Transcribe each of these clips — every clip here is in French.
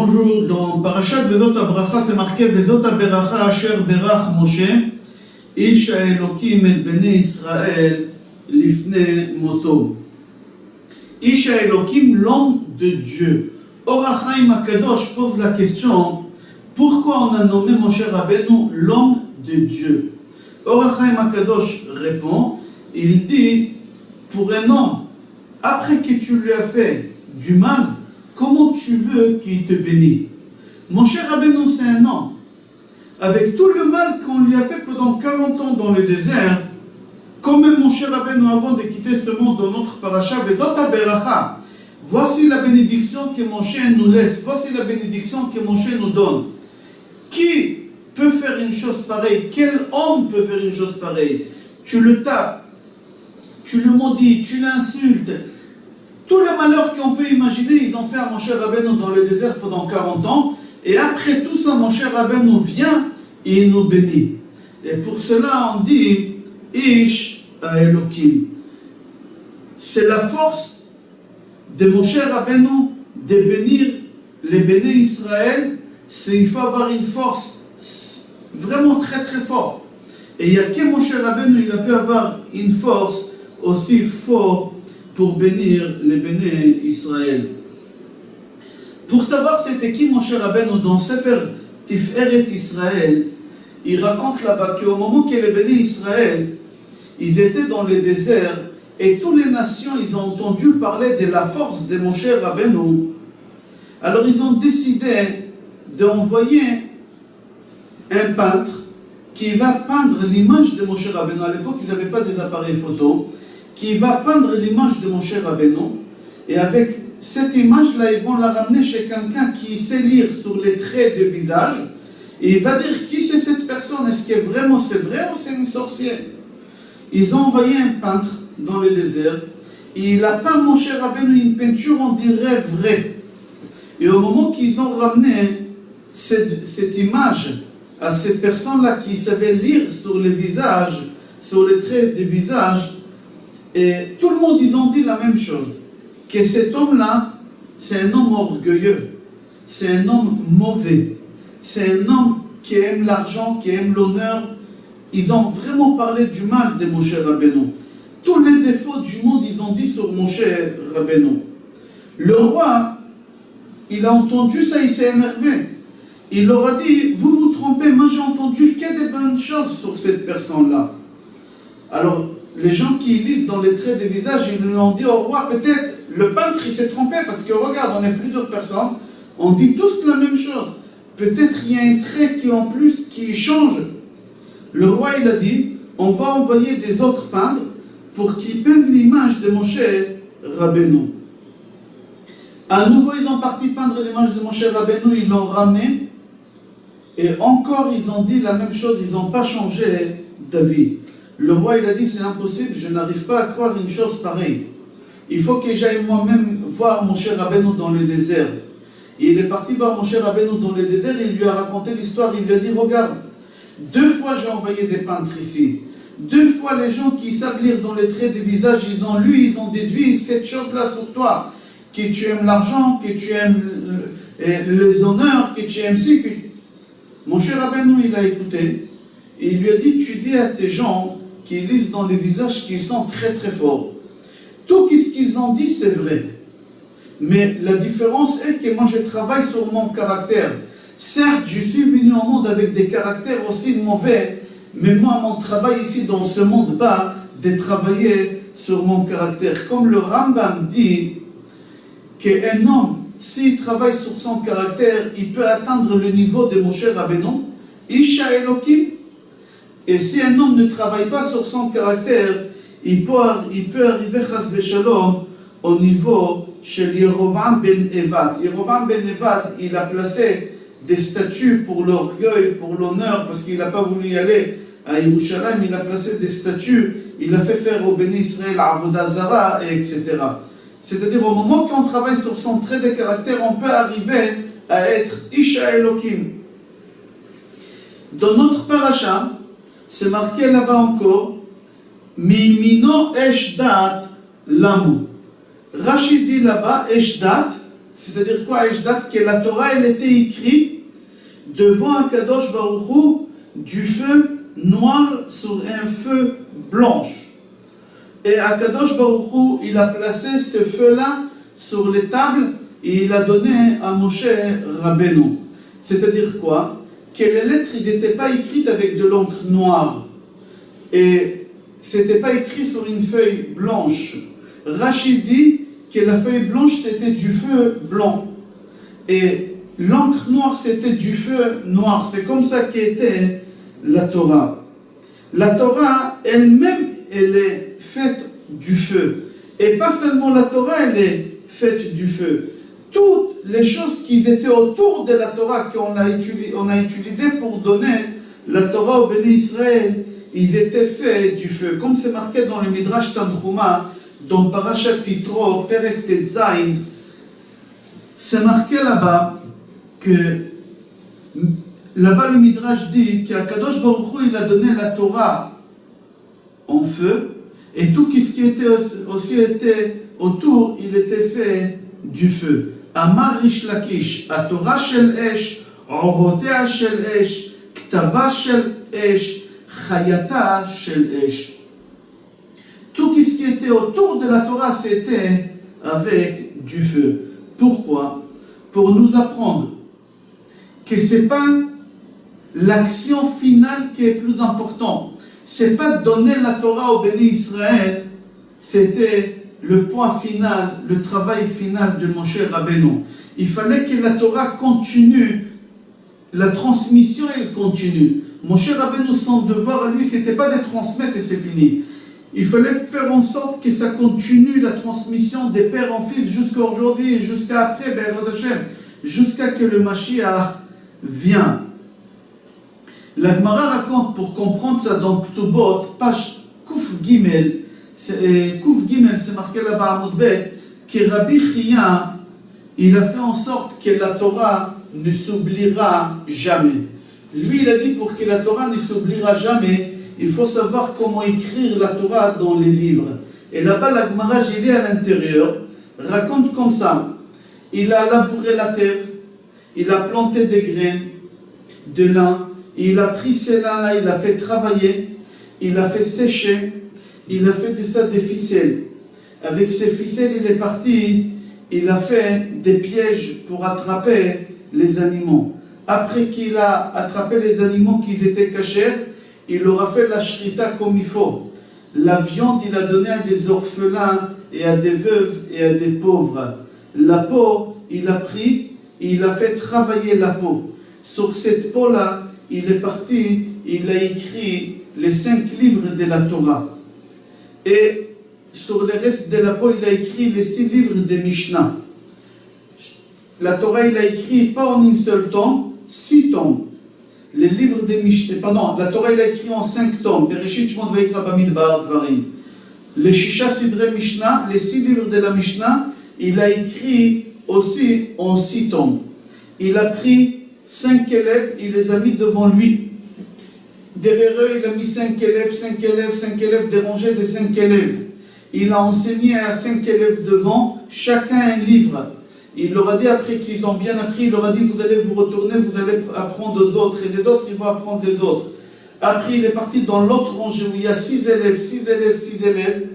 Bonjour, dans Parashat Vezot HaBracha, c'est marqué Vezot HaBeracha Asher Berach Moshe, Ish HaElokim et Bnei Israël Lifnei Moto. Ish HaElokim, l'homme de Dieu. Or HaChaim HaKadosh pose la question, pourquoi on a nommé Moshe Rabbeinu l'homme de Dieu? Or HaChaim HaKadosh répond, il dit, pour un homme, après que tu lui as fait du mal, comment tu veux qu'il te bénisse? Moshe Rabbeinu, c'est un homme. Avec tout le mal qu'on lui a fait pendant 40 ans dans le désert, quand même Moshe Rabbeinu, avant de quitter ce monde dans notre paracha, Vezot HaBeracha, voici la bénédiction que Moshe nous laisse, voici la bénédiction que Moshe nous donne. Qui peut faire une chose pareille? Quel homme peut faire une chose pareille? Tu le tapes, tu le maudis, tu l'insultes. Tous les malheurs qu'on peut imaginer, ils ont fait à Moshe Rabbeinu dans le désert pendant 40 ans. Et après tout ça, Moshe Rabbeinu vient et il nous bénit. Et pour cela, on dit Ish HaElokim. C'est la force de Moshe Rabbeinu de bénir les bénis Israël. Il faut avoir une force vraiment très très forte. Et il n'y a que Moshe Rabbeinu, il a pu avoir une force aussi forte pour bénir les bénis Israël. Pour savoir c'était qui Moshe Rabbeinu dans Sefer Tiferet Israël, il raconte là-bas qu'au moment que les bénis Israël, ils étaient dans le désert et toutes les nations, ils ont entendu parler de la force de Moshe Rabbeinu. Alors ils ont décidé d'envoyer un peintre qui va peindre l'image de Moshe Rabbeinu. À l'époque, ils n'avaient pas des appareils photo. Qui va peindre l'image de Moshe Rabbeinu, et avec cette image-là, ils vont la ramener chez quelqu'un qui sait lire sur les traits de visage, et il va dire qui c'est cette personne, est-ce que vraiment c'est vrai ou c'est une sorcière? Ils ont envoyé un peintre dans le désert, et il a peint Moshe Rabbeinu une peinture, on dirait vraie. Et au moment qu'ils ont ramené cette image à cette personne-là qui savait lire sur les visages, sur les traits de visage, et tout le monde, ils ont dit la même chose, que cet homme-là, c'est un homme orgueilleux, c'est un homme mauvais, c'est un homme qui aime l'argent, qui aime l'honneur. Ils ont vraiment parlé du mal de Moshe Rabbeinu. Tous les défauts du monde, ils ont dit sur Moshe Rabbeinu. Le roi, il a entendu ça, il s'est énervé. Il leur a dit, vous vous trompez, moi j'ai entendu que des bonnes choses sur cette personne-là. Alors, les gens qui lisent dans les traits des visages, ils lui ont dit au roi, peut-être le peintre il s'est trompé, parce que regarde, on est plusieurs personnes, on dit tous la même chose. Peut-être il y a un trait qui en plus qui change. Le roi il a dit, on va envoyer des autres peintres pour qu'ils peignent l'image de Moshe Rabbeinu. À nouveau ils ont parti peindre l'image de Moshe Rabbeinu, ils l'ont ramené, et encore ils ont dit la même chose, ils n'ont pas changé d'avis. Le roi, il a dit, c'est impossible, je n'arrive pas à croire une chose pareille. Il faut que j'aille moi-même voir Moshe Rabbeinu dans le désert. Et il est parti voir Moshe Rabbeinu dans le désert, et il lui a raconté l'histoire, il lui a dit, regarde, 2 fois j'ai envoyé des peintres ici. 2 fois les gens qui savent lire dans les traits des visages, ils ont lu, ils ont déduit cette chose-là sur toi. Que tu aimes l'argent, que tu aimes les honneurs, que tu aimes ci, que... Moshe Rabbeinu, il a écouté, et il lui a dit, tu dis à tes gens qui lisent dans les visages qui sont très très forts. Tout ce qu'ils ont dit, c'est vrai. Mais la différence est que moi, je travaille sur mon caractère. Certes, je suis venu au monde avec des caractères aussi mauvais, mais moi, mon travail ici dans ce monde bas, de travailler sur mon caractère. Comme le Rambam dit qu'un homme, s'il travaille sur son caractère, il peut atteindre le niveau de Moshe Rabbeinu, Ish HaElokim. Et si un homme ne travaille pas sur son caractère, il peut arriver, chas v'shalom, au niveau chez Yerovam ben Evad. Yerovam ben Evad, il a placé des statues pour l'orgueil, pour l'honneur, parce qu'il n'a pas voulu y aller à Yerushalayim, il a placé des statues, il a fait faire au béni Israël, Avodah Zara, etc. C'est-à-dire, au moment qu'on travaille sur son trait de caractère, on peut arriver à être Ish HaElokim. Dans notre paracha, c'est marqué là-bas encore, Mimino Eshdat Lamu. Rashi dit là-bas, Eshdat, c'est-à-dire quoi? Je date que la Torah, elle était écrite devant Akadosh Baruch Hu du feu noir sur un feu blanche. Et Akadosh Baruch Hu, il a placé ce feu-là sur les tables et il a donné à Moshe Rabbeinu. C'est-à-dire quoi? Que les lettres n'étaient pas écrites avec de l'encre noire. Et c'était pas écrit sur une feuille blanche. Rachid dit que la feuille blanche c'était du feu blanc. Et l'encre noire c'était du feu noir. C'est comme ça qu'était la Torah. La Torah elle-même, elle est faite du feu. Et pas seulement la Torah, elle est faite du feu. Toutes les choses qui étaient autour de la Torah qu'on a utilisées pour donner la Torah au Béni Israël, ils étaient faits du feu. Comme c'est marqué dans le Midrash Tanchuma, dans Parashat Yitro, Perek Tetzain, c'est marqué là-bas que là-bas le Midrash dit qu'Akadosh Baruch Hu, il a donné la Torah en feu, et tout ce qui était aussi était autour, il était fait du feu. Amar Rish Lakish, Torah shel esh, Orotea shel esh, Ktava shel esh, Chayata shel esh. Tout ce qui était autour de la Torah, c'était avec du feu. Pourquoi? Pour nous apprendre que ce n'est pas l'action finale qui est plus importante. Ce n'est pas donner la Torah au Béni Israël, c'était le point final, le travail final de Moshe Rabbeinu. Il fallait que la Torah continue, la transmission elle continue. Moshe Rabbeinu, son devoir à lui, ce n'était pas de transmettre et c'est fini. Il fallait faire en sorte que ça continue la transmission des pères en fils jusqu'à aujourd'hui et jusqu'à après, Be'ezrat Hashem, jusqu'à que le Mashiach vienne. La Gemara raconte, pour comprendre ça dans Ktubot, page Kouf Gimel, c'est marqué là-bas à Moudbet, que Rabbi Chia, il a fait en sorte que la Torah ne s'oubliera jamais. Lui, il a dit pour que la Torah ne s'oubliera jamais, il faut savoir comment écrire la Torah dans les livres. Et là-bas, la Gemara, j'y à l'intérieur, raconte comme ça. Il a labouré la terre, il a planté des graines de lin, il a pris ces lins-là, il a fait travailler, il a fait sécher, il a fait de ça des ficelles. Avec ces ficelles, il est parti, il a fait des pièges pour attraper les animaux. Après qu'il a attrapé les animaux qui étaient cachés, il leur a fait la shrita comme il faut. La viande, il a donné à des orphelins et à des veuves et à des pauvres. La peau, il a pris et il a fait travailler la peau. Sur cette peau-là, il est parti, il a écrit les 5 livres de la Torah. Et sur le reste de la peau, il a écrit les 6 livres de Mishnah. La Torah, il a écrit pas en une seule tome, 6 tomes. Les livres des Mishnah, pardon, la Torah, il a écrit en 5 tomes. Bereshit, Shemot, Vayikra, Bamidbar, Dvarim. Les Shisha Sidre Mishnah, les 6 livres de la Mishnah, il a écrit aussi en 6 tomes. Il a pris 5 élèves, il les a mis devant lui. Derrière eux, il a mis 5 élèves, 5 élèves, 5 élèves, des rangées de 5 élèves. Il a enseigné à 5 élèves devant, chacun un livre. Il leur a dit, après qu'ils ont bien appris, il leur a dit, vous allez vous retourner, vous allez apprendre aux autres, et les autres, ils vont apprendre les autres. Après, il est parti dans l'autre rangée où il y a 6 élèves, 6 élèves, 6 élèves.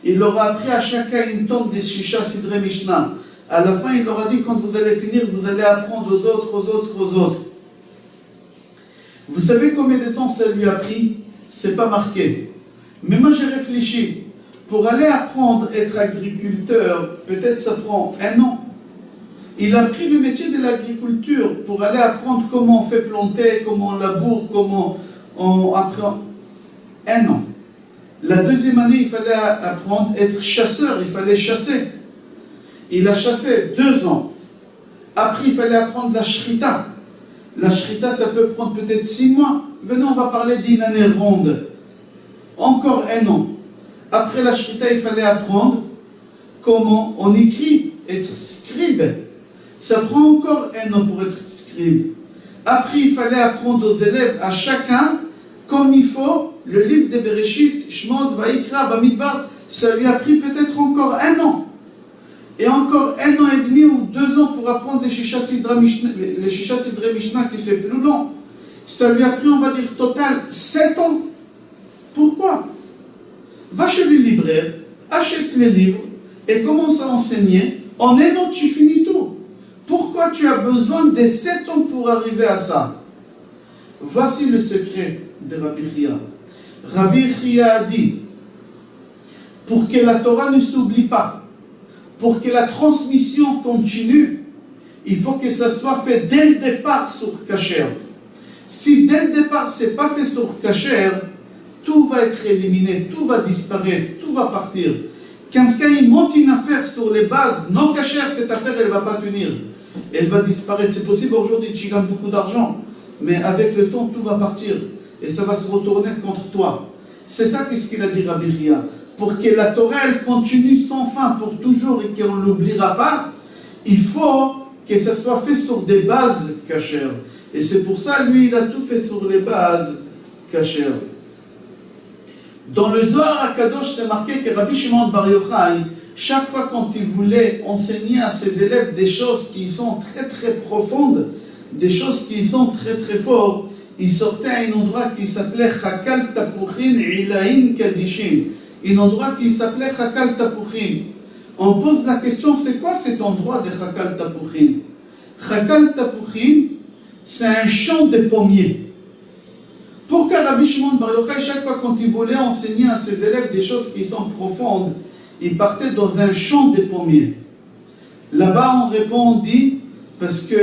Il leur a appris à chacun une tonne des Shisha Sidre Mishnah. À la fin, il leur a dit, quand vous allez finir, vous allez apprendre aux autres, aux autres, aux autres. Vous savez combien de temps ça lui a pris? C'est pas marqué. Mais moi, j'ai réfléchi. Pour aller apprendre à être agriculteur, peut-être ça prend 1 an. Il a pris le métier de l'agriculture pour aller apprendre comment on fait planter, comment on laboure, comment on apprend. 1 an. La deuxième année, il fallait apprendre à être chasseur, il fallait chasser. Il a chassé 2 ans. Après, il fallait apprendre la shrita. La shrita, ça peut prendre peut-être 6 mois. Venez, on va parler d'une année ronde. Encore 1 an. Après la shrita, il fallait apprendre comment on écrit, être scribe. Ça prend encore 1 an pour être scribe. Après, il fallait apprendre aux élèves, à chacun, comme il faut, le livre de Bereshit, Shemot, Vayikra, Bamidbar. Ça lui a pris peut-être encore 1 an. Et encore 1 an et demi ou 2 2 ans pour apprendre les Shisha Sidrei Mishnah qui c'est plus long. Ça lui a pris, on va dire, total 7 ans. Pourquoi? Va chez le libraire, achète les livres et commence à enseigner. En un an, tu finis tout. Pourquoi tu as besoin de 7 ans pour arriver à ça? Voici le secret de Rabbi Chia. Rabbi Chia a dit, pour que la Torah ne s'oublie pas, pour que la transmission continue, il faut que ça soit fait dès le départ sur Kasher. Si dès le départ, ce n'est pas fait sur Kasher, tout va être éliminé, tout va disparaître, tout va partir. Quelqu'un il monte une affaire sur les bases non Kasher, cette affaire elle ne va pas tenir. Elle va disparaître. C'est possible aujourd'hui, tu gagnes beaucoup d'argent, mais avec le temps, tout va partir. Et ça va se retourner contre toi. C'est ça qu'est-ce qu'il a dit Rabbi Chia. Pour que la Torah elle continue sans fin, pour toujours, et qu'on ne l'oubliera pas, il faut que ça soit fait sur des bases Kasher. Et c'est pour ça, lui, il a tout fait sur les bases Kasher. Dans le Zohar HaKadosh, c'est marqué que Rabbi Shimon Bar Yochai, chaque fois quand il voulait enseigner à ses élèves des choses qui sont très très profondes, des choses qui sont très très fortes, il sortait à un endroit qui s'appelait Chakal Tapuchin Ilahin Kadishin. Un endroit qui s'appelait Chakal Tapuchin. On pose la question, c'est quoi cet endroit de Chakal Tapuchin? Chakal Tapuchin, c'est un champ de pommiers. Pourquoi Rabbi Shimon Bar Yochai, chaque fois quand il voulait enseigner à ses élèves des choses qui sont profondes, il partait dans un champ de pommiers? Là-bas, on répond, on dit, parce que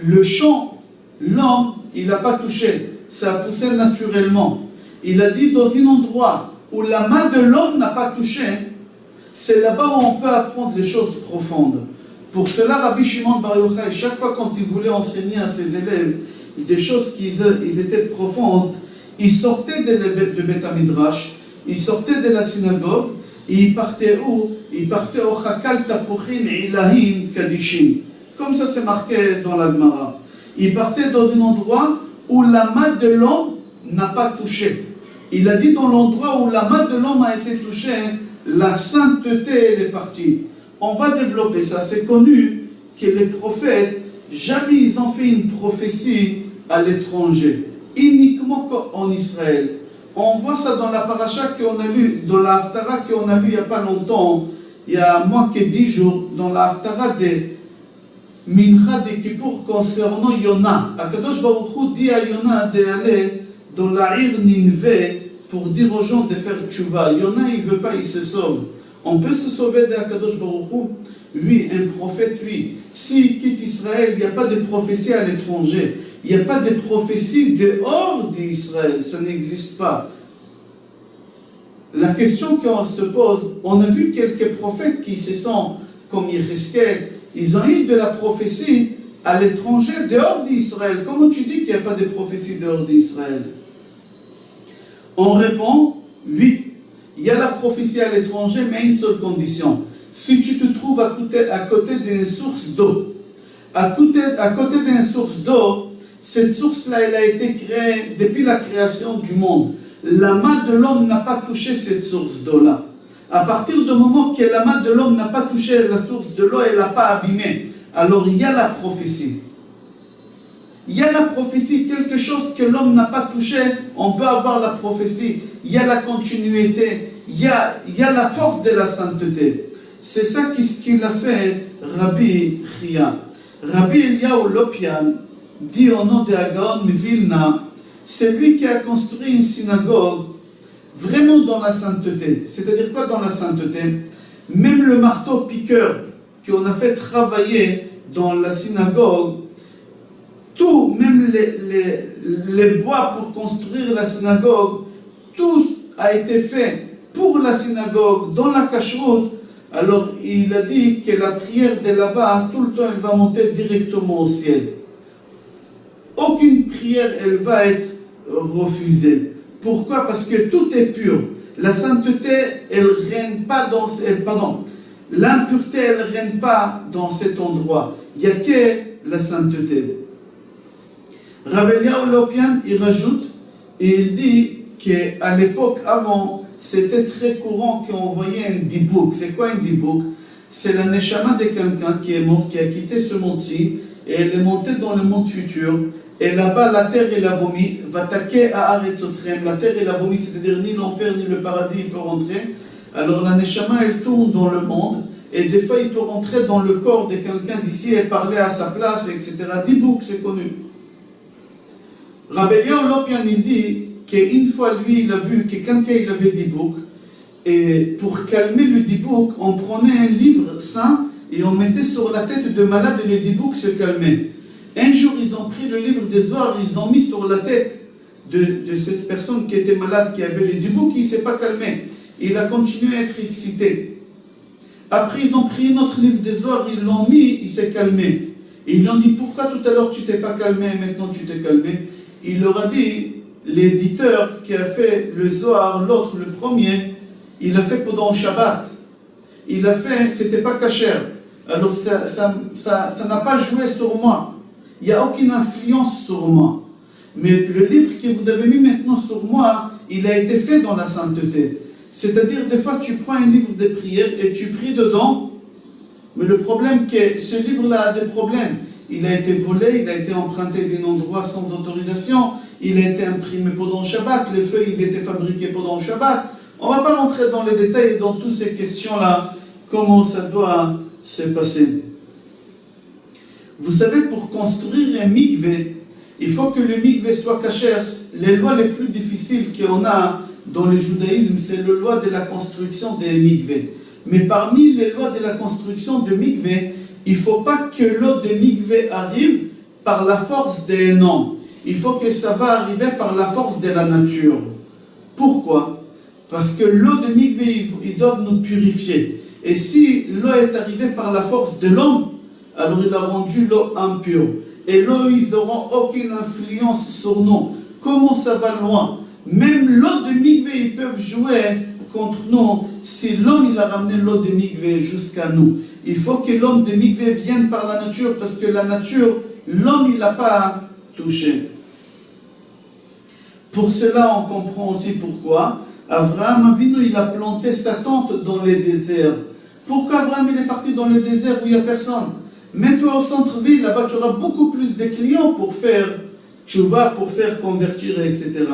le champ, l'homme, il n'a pas touché, ça a poussé naturellement. Il a dit, dans un endroit où la main de l'homme n'a pas touché, c'est là-bas où on peut apprendre les choses profondes. Pour cela, Rabbi Shimon Bar Yochai, chaque fois quand il voulait enseigner à ses élèves des choses qui étaient profondes, il sortait de Beth Midrash, il sortait de la synagogue, et il partait où? Il partait au Chakal Tapuchin Ilahin Kadishin. Comme ça c'est marqué dans la Gemara. Il partait dans un endroit où la main de l'homme n'a pas touché. Il a dit dans l'endroit où la main de l'homme a été touchée, la sainteté elle est partie. On va développer ça. C'est connu que les prophètes, jamais ils ont fait une prophétie à l'étranger, uniquement en Israël. On voit ça dans la paracha qu'on a lu, dans la haftara qu'on a lu il n'y a pas longtemps, il y a moins que 10 jours, dans la haftara de Mincha de Kippour concernant Yona. Akadosh Baruch Hu dit à Yona d'aller dans la île Ninvé pour dire aux gens de faire tchouva. Yona il ne veut pas, il se sauve. On peut se sauver d'Akadosh Baruch Hu? Oui, un prophète, oui. S'il quitte Israël, il n'y a pas de prophétie à l'étranger. Il n'y a pas de prophétie dehors d'Israël. Ça n'existe pas. La question qu'on se pose, on a vu quelques prophètes qui se sont, comme Yecheskel, ils ont eu de la prophétie à l'étranger, dehors d'Israël. Comment tu dis qu'il n'y a pas de prophétie dehors d'Israël? On répond, oui. Il y a la prophétie à l'étranger, mais à une seule condition. Si tu te trouves à côté d'une source d'eau, à côté d'une source d'eau, cette source-là, elle a été créée depuis la création du monde. La main de l'homme n'a pas touché cette source d'eau-là. À partir du moment que la main de l'homme n'a pas touché la source de l'eau, elle n'a pas abîmé. Alors il y a la prophétie. Il y a la prophétie, quelque chose que l'homme n'a pas touché, on peut avoir la prophétie. Il y a la continuité, il y a la force de la sainteté. C'est ça ce qu'il a fait Rabbi Chia. Rabbi Eliyahu Lopian dit au nom de Agaon Vilna, c'est lui qui a construit une synagogue vraiment dans la sainteté. C'est-à-dire quoi dans la sainteté? Même le marteau-piqueur qu'on a fait travailler dans la synagogue, tout, même les bois pour construire la synagogue, tout a été fait pour la synagogue, dans la cacheroute. Alors il a dit que la prière de là-bas, tout le temps, elle va monter directement au ciel. Aucune prière, elle va être refusée. Pourquoi? Parce que tout est pur. La sainteté, elle ne règne pas dans... l'impureté, elle ne règne pas dans cet endroit. Il n'y a que la sainteté. Rav Eliyahu Lopian, il rajoute, et il dit qu'à l'époque avant, c'était très courant qu'on voyait un dibouk. C'est quoi un dibouk? c'est la neshama de quelqu'un qui est mort, qui a quitté ce monde-ci, et elle est montée dans le monde futur. Et là-bas, la terre et la vomi, vatake haaretzotrem, la terre et la vomi, c'est-à-dire ni l'enfer ni le paradis, il peut rentrer. Alors la neshama, elle tourne dans le monde, et des fois, il peut rentrer dans le corps de quelqu'un d'ici et parler à sa place, etc. Dibouk, c'est connu. Rabbi Eliyahu Lopian, il dit qu'une fois, lui, il a vu que quelqu'un, il avait Dibouk, et pour calmer le Dibouk, on prenait un livre saint et on mettait sur la tête de malade et le Dibouk se calmait. Un jour, ils ont pris le livre des Zohar, ils ont mis sur la tête de cette personne qui était malade, qui avait le Dibouk, il ne s'est pas calmé. Il a continué à être excité. Après, ils ont pris notre livre des Zohar, ils l'ont mis, il s'est calmé. Et ils lui ont dit, pourquoi tout à l'heure tu t'es pas calmé et maintenant tu t'es calmé? Il leur a dit, l'éditeur qui a fait le Zohar, l'autre, le premier, il a fait pendant Shabbat. Il a fait, c'était pas kasher. Alors ça n'a pas joué sur moi. Il n'y a aucune influence sur moi. Mais le livre que vous avez mis maintenant sur moi, il a été fait dans la sainteté. C'est-à-dire, des fois, tu prends un livre de prière et tu pries dedans. Mais le problème, c'est que ce livre-là a des problèmes. Il a été volé, il a été emprunté d'un endroit sans autorisation, il a été imprimé pendant Shabbat, les feuilles ils étaient fabriquées pendant Shabbat. On ne va pas rentrer dans les détails dans toutes ces questions-là, comment ça doit se passer. Vous savez, pour construire un mikvé, il faut que le mikvé soit kasher. Les lois les plus difficiles qu'on a dans le judaïsme, c'est la loi de la construction des mikvés. Mais parmi les lois de la construction de mikvé, il ne faut pas que l'eau de mikvé arrive par la force des noms. Il faut que ça va arriver par la force de la nature. Pourquoi? Parce que l'eau de mikvé, ils doivent nous purifier. Et si l'eau est arrivée par la force de l'homme, alors il a rendu l'eau impure. Et l'eau, ils n'auront aucune influence sur nous. Comment ça va loin? Même l'eau de mikvé, ils peuvent jouer contre nous si l'homme il a ramené l'eau de mikvé jusqu'à nous. Il faut que l'homme de mikvé vienne par la nature, parce que la nature, l'homme il n'a pas touché. Pour cela, on comprend aussi pourquoi Abraham Avinu il a planté sa tente dans les déserts. Pourquoi Abraham il est parti dans le désert où il n'y a personne? Mets-toi au centre-ville, là-bas tu auras beaucoup plus de clients pour faire tchouva, pour faire convertir, etc.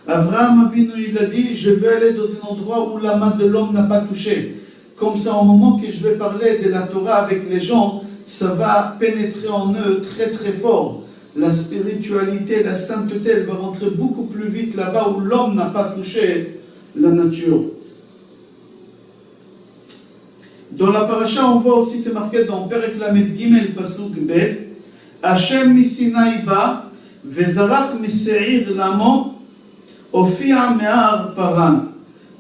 Abraham Avinu il a dit, je vais aller dans un endroit où la main de l'homme n'a pas touché. Comme ça, au moment que je vais parler de la Torah avec les gens, ça va pénétrer en eux très très fort. La spiritualité, la sainteté, elle va rentrer beaucoup plus vite là-bas où l'homme n'a pas touché la nature. Dans la paracha, on voit aussi, c'est marqué dans Perek Lamed Gimel Pasuk Bet, Hashem misinaï ba, vezarach miseir lamo, ofia me'ar paran.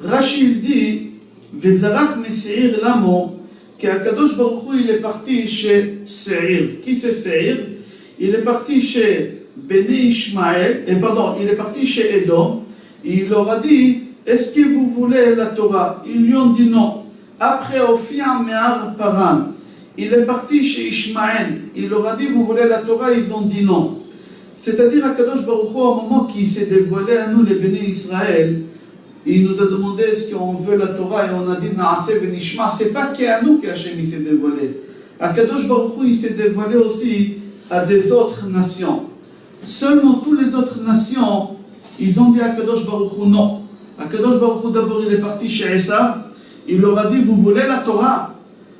Rashi il dit, vezarach miseir lamo, qu'Akadosh Baruch Hu il est parti chez Seir. Qui c'est Seir? Il est parti chez Béné Ishmaël, il est parti chez Edom, et il leur a dit, est-ce que vous voulez la Torah? Ils lui ont dit non. Après, Ophia Me'ar Paran, il est parti chez Ishmaël. Il leur a dit, vous voulez la Torah? Ils ont dit non. C'est-à-dire, Akadosh Baruch Hu, au moment qu'il s'est dévoilé à nous, les bénis Israël, il nous a demandé est-ce qu'on veut la Torah, et on a dit Naaseh Venishma. C'est pas qu'à nous qu'Hachem s'est dévoilé. Akadosh Baruch Hu, il s'est dévoilé aussi à des autres nations. Seulement, toutes les autres nations, ils ont dit à Akadosh Baruch Hu non. Akadosh Baruch Hu, d'abord, il est parti chez Esav. Il leur a dit, vous voulez la Torah?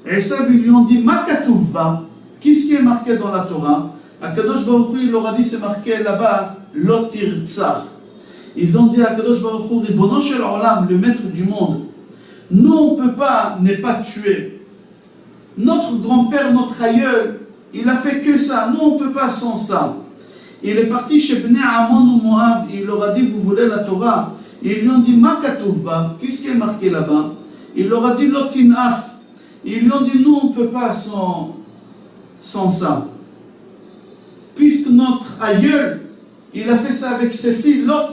Esav, ils lui ont dit, Ma katuvba. Qu'est-ce qui est marqué dans la Torah? Akadosh Baruch Hu, il leur a dit, c'est marqué là-bas, Lo tirtzach. Ils ont dit à Akadosh Baruch Hu, Ribono shel olam, le maître du monde. Nous, on ne peut pas ne pas tuer. Notre grand-père, notre aïeul, il a fait que ça. Nous, on ne peut pas sans ça. Il est parti chez Bnei Ammon ou Moab. Il leur a dit, vous voulez la Torah? Ils lui ont dit, Ma katuvba. Qu'est-ce qui est marqué là-bas? Il leur a dit Lotinaf. Ils lui ont dit nous on ne peut pas sans ça. Puisque notre aïeul, il a fait ça avec ses filles, Lot,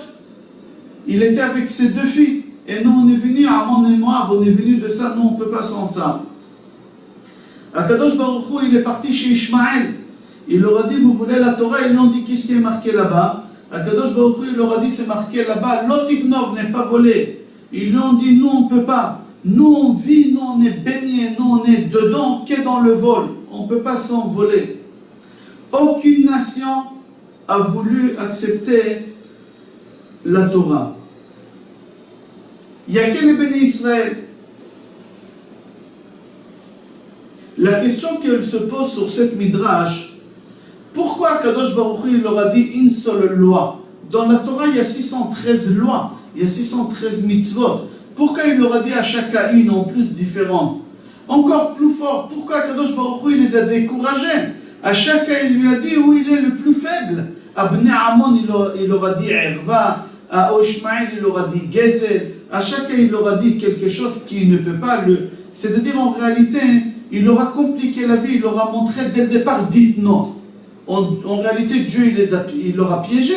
il était avec ses deux filles. Et nous on est venus, Ammon et Moab, on est venus de ça, nous on ne peut pas sans ça. Akadosh Baruch Hu, il est parti chez Ishmaël. Il leur a dit vous voulez la Torah? Ils lui ont dit qu'est-ce qui est marqué là-bas? Akadosh Baruch Hu, il leur a dit c'est marqué là-bas, Lotignov n'est pas volé. Ils lui ont dit nous on ne peut pas. Nous on vit, nous on est baigné, nous on est dedans, qu'est dans le vol. On ne peut pas s'envoler. Aucune nation a voulu accepter la Torah. Il n'y a que les bénis Israël. La question qu'elle se pose sur cette midrash, pourquoi Kadosh Baruch Hu leur a dit une seule loi? Dans la Torah, il y a 613 lois, il y a 613 mitzvot. Pourquoi il leur a dit à chacun une en plus différente? Encore plus fort, pourquoi Kadosh Baruch Hu les a découragés? À chacun, il lui a dit où il est le plus faible. À Bnei Ammon, il leur a dit Erva. À Oshmaïl, il leur a dit Gezel. À chacun, il leur a dit quelque chose qui ne peut pas le... C'est-à-dire, en réalité, il leur a compliqué la vie, il leur a montré dès le départ, dites non. En réalité, Dieu, il leur a piégé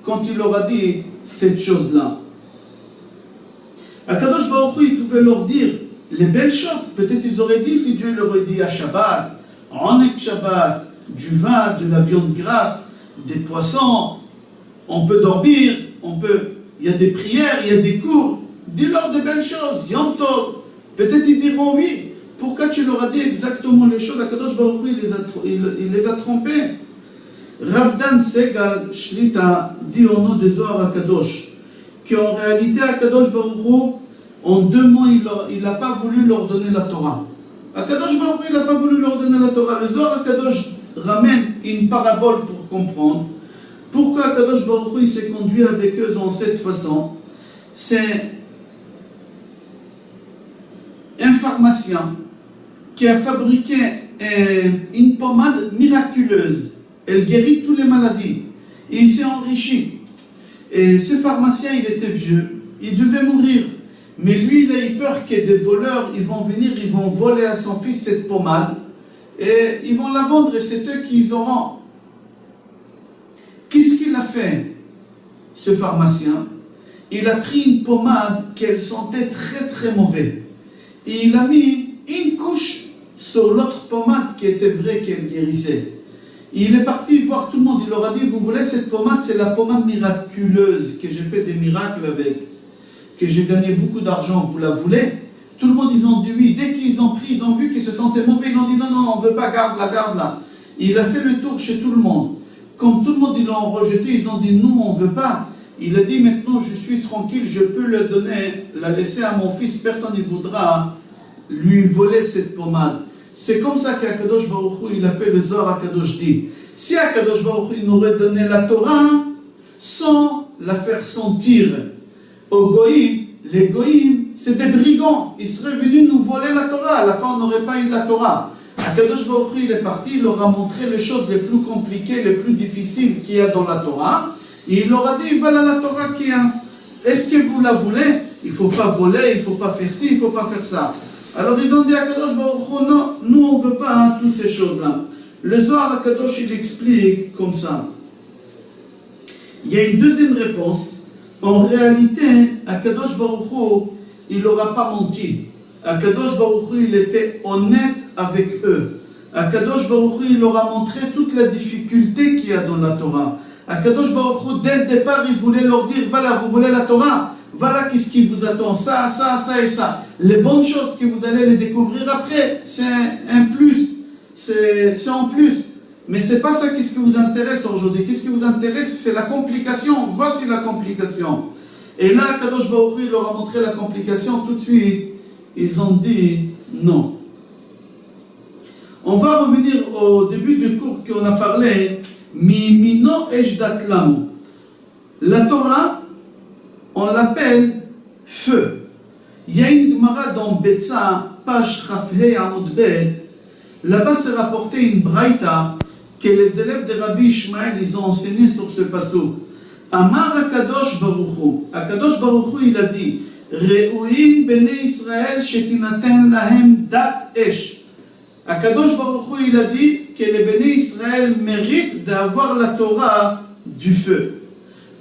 quand il leur a dit cette chose-là. Akadosh Baruch Hu, il pouvait leur dire les belles choses. Peut-être ils auraient dit, si Dieu leur aurait dit à Shabbat, Onek Shabbat, du vin, de la viande grasse, des poissons, on peut dormir, il y a des prières, il y a des cours. Dis-leur des belles choses, Yom Tov. Peut-être ils diront oui. Pourquoi tu leur as dit exactement les choses? Akadosh Baruch Hu, il les a trompés. Rav Dan Segal Shlita dit au nom de Zohar Akadosh qu'en réalité Akadosh Baruch Hu, en 2 mots, il n'a pas voulu leur donner la Torah. Akadosh Baruch Hu, il n'a pas voulu leur donner la Torah. Le Zohar Akadosh ramène une parabole pour comprendre pourquoi Akadosh Baruch Hu, il s'est conduit avec eux dans cette façon. C'est un pharmacien qui a fabriqué une pommade miraculeuse. Elle guérit toutes les maladies. Et il s'est enrichi. Et ce pharmacien, il était vieux. Il devait mourir. Mais lui, il a eu peur que des voleurs, ils vont venir, ils vont voler à son fils cette pommade. Et ils vont la vendre et c'est eux qui les auront. Qu'est-ce qu'il a fait, ce pharmacien? Il a pris une pommade qu'elle sentait très très mauvais. Et il a mis une couche sur l'autre pommade qui était vraie qu'elle guérissait. Il est parti voir tout le monde, il leur a dit, vous voulez cette pommade, c'est la pommade miraculeuse, que j'ai fait des miracles avec, que j'ai gagné beaucoup d'argent, vous la voulez? Tout le monde, ils ont dit oui. Dès qu'ils ont pris, ils ont vu qu'ils se sentaient mauvais, ils ont dit non, non, on ne veut pas, garde-la. Il a fait le tour chez tout le monde. Comme tout le monde, ils l'ont rejeté, ils ont dit nous, on ne veut pas. Il a dit maintenant, je suis tranquille, je peux le donner, la laisser à mon fils, personne ne voudra lui voler cette pommade. C'est comme ça qu'Akadosh Baruch Hu, il a fait le Zohar Akadosh dit. Si Akadosh Baruch Hu nous aurait donné la Torah sans la faire sentir aux Goïm, les Goïm, c'est des brigands. Ils seraient venus nous voler la Torah. À la fin, on n'aurait pas eu la Torah. Akadosh Baruch Hu, il est parti, il leur a montré les choses les plus compliquées, les plus difficiles qu'il y a dans la Torah. Et il leur a dit, voilà la Torah qu'il y a. Est-ce que vous la voulez? Il ne faut pas voler, il ne faut pas faire ci, il ne faut pas faire ça. Alors ils ont dit à Akadosh Baruch Hu, non, nous on ne veut pas toutes ces choses-là. Le Zohar Akadosh, il explique comme ça. Il y a une deuxième réponse. En réalité, Akadosh Baruch Hu, il n'aura pas menti. Akadosh Baruch Hu, il était honnête avec eux. Akadosh Baruch Hu, il leur a montré toute la difficulté qu'il y a dans la Torah. Akadosh Baruch Hu, dès le départ, il voulait leur dire, voilà, vous voulez la Torah? Voilà qu'est-ce qui vous attend, ça et ça. Les bonnes choses que vous allez les découvrir après, c'est un plus, c'est en plus. Mais ce n'est pas ça qui vous intéresse aujourd'hui. Qu'est-ce qui vous intéresse? C'est la complication. Voici la complication. Et là, Kadosh Baruch Hu leur a montré la complication tout de suite. Ils ont dit non. On va revenir au début du cours qu'on a parlé. Mimino eshdatlamu. La Torah, on l'appelle feu. Il y a une Gemara dans Betsa, page Chafhei Amud Bet. Là-bas, c'est rapporté une braïta que les élèves de Rabbi Ishmael, ils ont enseigné sur ce pasuk. Amar Akadosh Baruch Hu. Akadosh Baruch Hu, il a dit, Re'uin bnei Israël shetinaten lahem dat esh. Akadosh Baruch Hu, il a dit que les béné Israël méritent d'avoir la Torah du feu.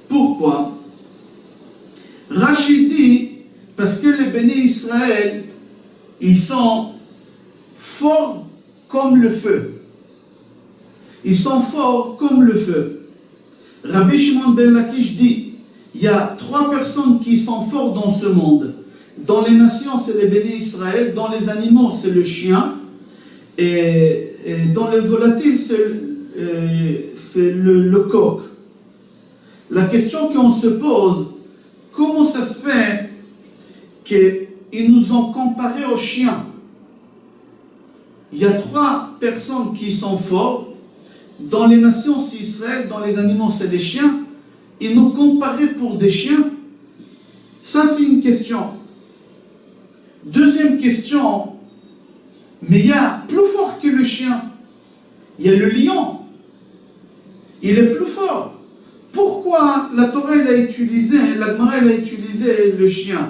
Pourquoi? Rashi dit, parce que les béné Israël, ils sont forts comme le feu. Ils sont forts comme le feu. Rabbi Shimon ben Lakish dit, il y a 3 personnes qui sont fortes dans ce monde. Dans les nations, c'est les béné Israël. Dans les animaux, c'est le chien. Et dans les volatiles, c'est le coq. La question qu'on se pose, comment ça se fait qu'ils nous ont comparés aux chiens? Il y a 3 personnes qui sont fortes. Dans les nations, c'est Israël. Dans les animaux, c'est des chiens. Ils nous comparaient pour des chiens. Ça, c'est une question. Deuxième question, mais il y a plus fort que le chien. Il y a le lion. Il est plus fort. Pourquoi la Torah, la Gemara, elle a utilisé le chien?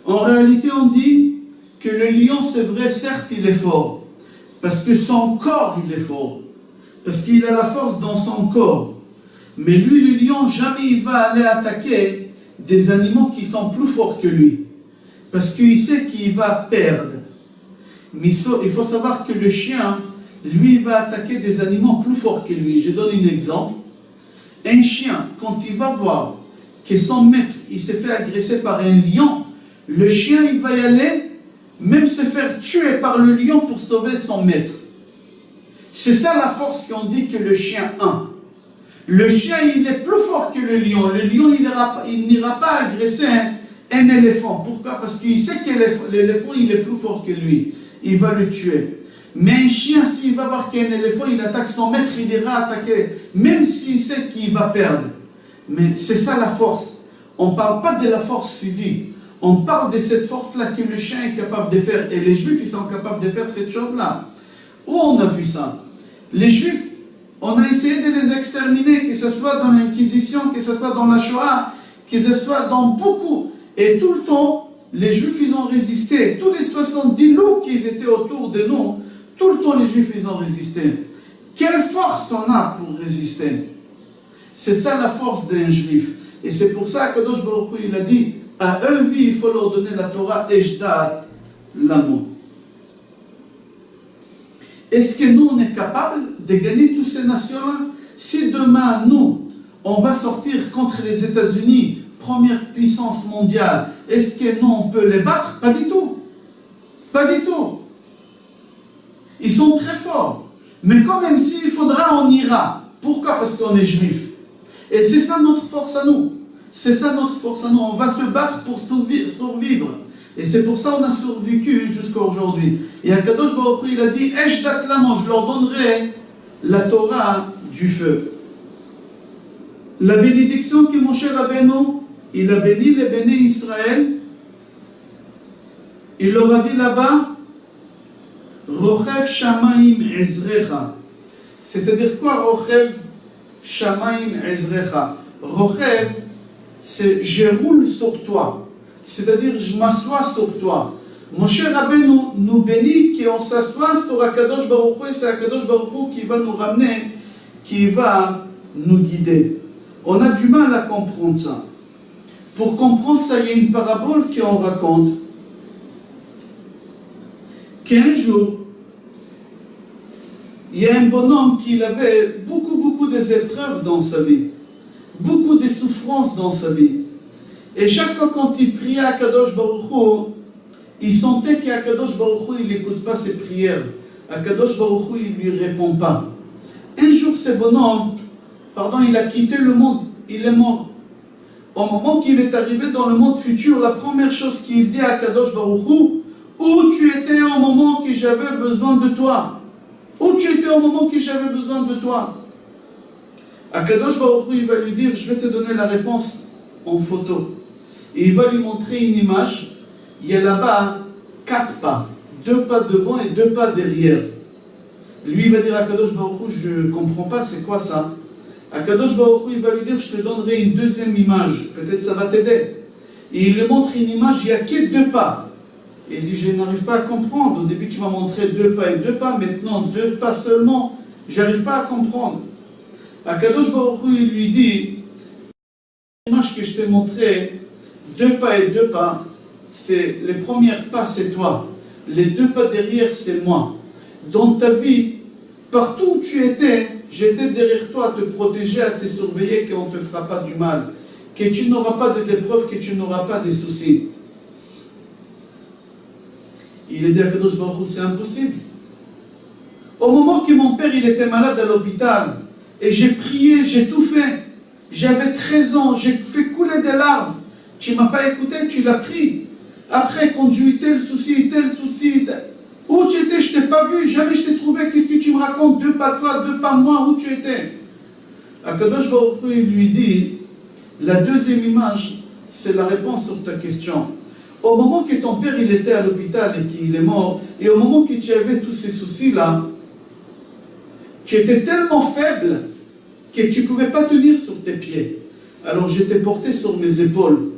En réalité, on dit que le lion, c'est vrai, certes, il est fort. Parce que son corps, il est fort. Parce qu'il a la force dans son corps. Mais lui, le lion, jamais il va aller attaquer des animaux qui sont plus forts que lui. Parce qu'il sait qu'il va perdre. Mais il faut savoir que le chien, lui, il va attaquer des animaux plus forts que lui. Je donne un exemple. Un chien, quand il va voir que son maître, il s'est fait agresser par un lion, le chien, il va y aller, même se faire tuer par le lion pour sauver son maître. C'est ça la force qu'on dit que le chien a. Le chien, il est plus fort que le lion. Le lion, il n'ira pas agresser un éléphant. Pourquoi? Parce qu'il sait que l'éléphant, il est plus fort que lui. Il va le tuer. Mais un chien, s'il va voir qu'un éléphant, il attaque son maître, il ira attaquer, même s'il sait qu'il va perdre. Mais c'est ça la force. On ne parle pas de la force physique. On parle de cette force-là que le chien est capable de faire. Et les Juifs, ils sont capables de faire cette chose-là. Où on a vu ça? Les Juifs, on a essayé de les exterminer, que ce soit dans l'Inquisition, que ce soit dans la Shoah, que ce soit dans beaucoup. Et tout le temps, les Juifs, ils ont résisté. Tous les 70 loups qui étaient autour de nous, tout le temps, les Juifs, ils ont résisté. Quelle force on a pour résister? C'est ça la force d'un Juif. Et c'est pour ça que Kadosh Baruch Hu, il a dit, à eux, oui, il faut leur donner la Torah, Ejdat, l'amour. Est-ce que nous, on est capable de gagner toutes ces nations-là? Si demain, nous, on va sortir contre les États-Unis, première puissance mondiale, est-ce que nous, on peut les battre? Pas du tout. Pas du tout. Ils sont très forts. Mais quand même, s'il faudra, on ira. Pourquoi? Parce qu'on est juif. Et c'est ça notre force à nous. C'est ça notre force à nous. On va se battre pour survivre. Et c'est pour ça qu'on a survécu jusqu'à aujourd'hui. Et Akadosh Baruch Hu, il a dit, Ejdat l'amon, je leur donnerai la Torah du feu. La bénédiction que Moshe Rabbeinu, il a béni les béné Israël, il leur a dit là-bas, Rochev Shamaim Ezrecha. C'est-à-dire quoi, Rochev Shamaim Ezrecha? Rochev, c'est je roule sur toi. C'est-à-dire, je m'assois sur toi. Moshe Rabbeinu nous bénit qu'on s'assoit sur Akadosh Baruch Hu, et c'est Akadosh Baruch Hu qui va nous ramener, qui va nous guider. On a du mal à comprendre ça. Pour comprendre ça, il y a une parabole qu'on raconte. Qu'un jour, il y a un bonhomme qui avait beaucoup d'épreuves dans sa vie. Beaucoup de souffrances dans sa vie. Et chaque fois quand il priait à Kadosh Baruch Hu, il sentait qu'Akadosh Baruch Hu, il n'écoute pas ses prières. Akadosh Baruch Hu, il ne lui répond pas. Un jour, ce bonhomme, il a quitté le monde, il est mort. Au moment qu'il est arrivé dans le monde futur, la première chose qu'il dit à Akadosh Baruch Hu, où tu étais au moment que j'avais besoin de toi? Où tu étais au moment que j'avais besoin de toi? Akadosh Baruch Hu, il va lui dire, je vais te donner la réponse en photo. Et il va lui montrer une image. Il y a là-bas 4 pas. 2 pas devant et 2 pas derrière. Lui, il va dire à Akadosh Baruch Hu, je ne comprends pas, c'est quoi ça? Akadosh Baruch Hu, il va lui dire, je te donnerai une deuxième image. Peut-être ça va t'aider. Et il lui montre une image, il n'y a que 2 pas. Et il dit, je n'arrive pas à comprendre. Au début, tu m'as montré 2 pas et 2 pas. Maintenant, 2 pas seulement. Je n'arrive pas à comprendre. Akadosh Baruch Hu, il lui dit, l'image que je t'ai montrée, 2 pas et 2 pas, c'est les premiers pas, c'est toi. Les 2 pas derrière, c'est moi. Dans ta vie, partout où tu étais, j'étais derrière toi à te protéger, à te surveiller, qu'on ne te fera pas du mal. que tu n'auras pas des épreuves, que tu n'auras pas des soucis. Il a dit à Kadosh Baruch Hu, c'est impossible. Au moment que mon père il était malade à l'hôpital, et j'ai prié, j'ai tout fait, j'avais 13 ans, j'ai fait couler des larmes, tu ne m'as pas écouté, tu l'as pris. Après, quand j'ai eu tel souci, où tu étais, je ne t'ai pas vu, jamais je t'ai trouvé, qu'est-ce que tu me racontes, 2 pas toi, 2 pas moi, où tu étais? Akadosh Baruch Hu lui dit, la deuxième image, c'est la réponse sur ta question. Au moment que ton père il était à l'hôpital et qu'il est mort, et au moment que tu avais tous ces soucis-là, tu étais tellement faible que tu ne pouvais pas tenir sur tes pieds. Alors je t'ai porté sur mes épaules.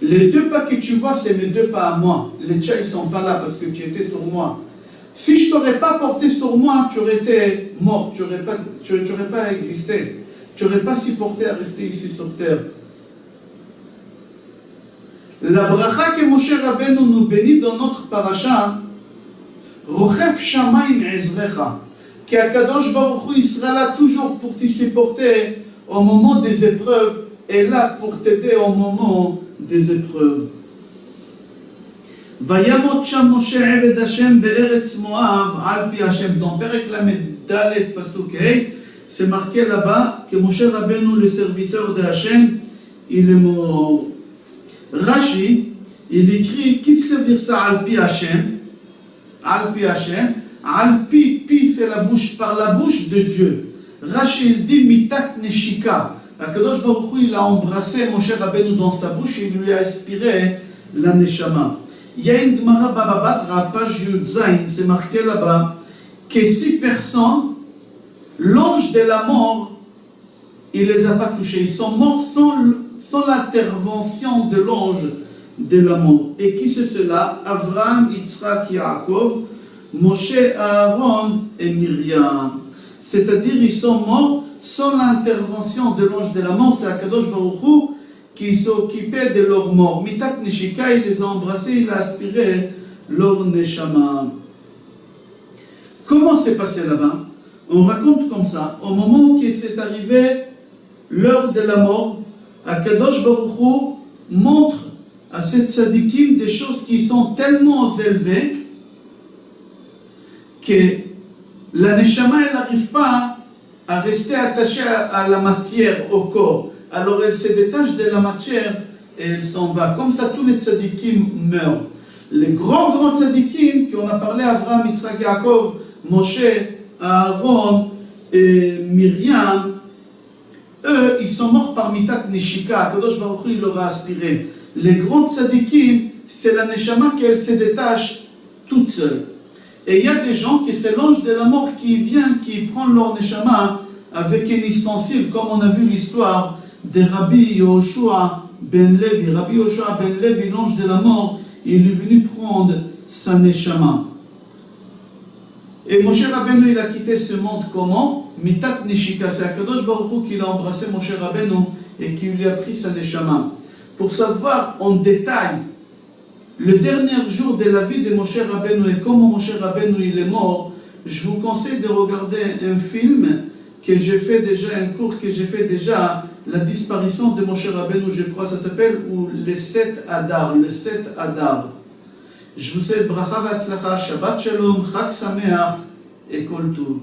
Les 2 pas que tu vois, c'est mes 2 pas à moi. Les tiens, ils ne sont pas là parce que tu étais sur moi. Si je ne t'aurais pas porté sur moi, tu aurais été mort, tu n'aurais pas existé. Tu n'aurais pas supporté à rester ici sur terre. La bracha que Moshe Rabbeinu nous bénit dans notre paracha, Rochef Shamayim Ezrecha, qu'Akadosh Baruch Hu il sera là toujours pour te supporter au moment des épreuves et là pour t'aider au moment des épreuves. Vayamot Sham Moshe Eved Hashem Be'eretz Moav Al Pi Hashem. Dans Perek Lamed Dalet Pasuk Hey, c'est marqué là-bas que Moshe Rabbeinu, le serviteur de Hashem, il est mort. Rashi, il écrit, qu'est-ce que veut dire ça, Al-Pi Hashem? Al-Pi Hashem. Al-Pi, c'est la bouche, par la bouche de Dieu. Rashi, il dit, Mitat Neshika. Akadosh Baruch Hu, il a embrassé Moshe Rabbeinu dans sa bouche et il lui a inspiré la Neshama. Il y a une Gemara Baba Batra, page Yud Zayin, c'est marqué là-bas, que 6 personnes, l'ange de la mort, il les a pas touchés. Ils sont morts sans l'intervention de l'ange de la mort. Et qui c'est cela? Avraham, Yitzhak, Yaakov, Moshe, Aaron et Myriam. C'est-à-dire ils sont morts sans l'intervention de l'ange de la mort. C'est Akadosh Baruch Hu qui s'est occupé de leur mort. Mitat Neshika, il les a embrassés, il a aspiré leur Neshama. Comment c'est passé là-bas? On raconte comme ça, au moment où c'est arrivé l'heure de la mort, Akadosh Baruch Hu montre à ces tzadikim des choses qui sont tellement élevées que la neshama elle n'arrive pas à rester attachée à la matière, au corps. Alors elle se détache de la matière et elle s'en va. Comme ça tous les tzadikim meurent. Les grands tzadikim qu'on a parlé, Avraham, Yitzhak, Yaakov, Moshe, Aaron et Myriam, eux, ils sont morts par Mitat Neshika. Kadosh Baruch Hu, il leur a aspiré. Les grands tzadikim, c'est la neshama qu'elle se détache toute seule. Et il y a des gens qui c'est l'ange de la mort qui vient, qui prend leur neshama avec un ustensile, comme on a vu l'histoire de Rabbi Yoshua ben Levi. Rabbi Yoshua ben Levi, l'ange de la mort, il est venu prendre sa neshama. Et Moshe Rabbeinu, il a quitté ce monde comment? Mitat Neshika, c'est Akadosh Baruch Hu qui a embrassé Moshe Rabbeinu et qui lui a pris sa neshama. Pour savoir en détail le dernier jour de la vie de Moshe Rabbeinu et comment Moshe Rabbeinu il est mort, je vous conseille de regarder un film que j'ai fait déjà, un cours que j'ai fait déjà, la disparition de Moshe Rabbeinu, je crois, ça s'appelle les 7 Adar, le 7 Adar. Je vous souhaite bracha v'atzlacha, Shabbat Shalom, Chag Sameach et Kol Tov.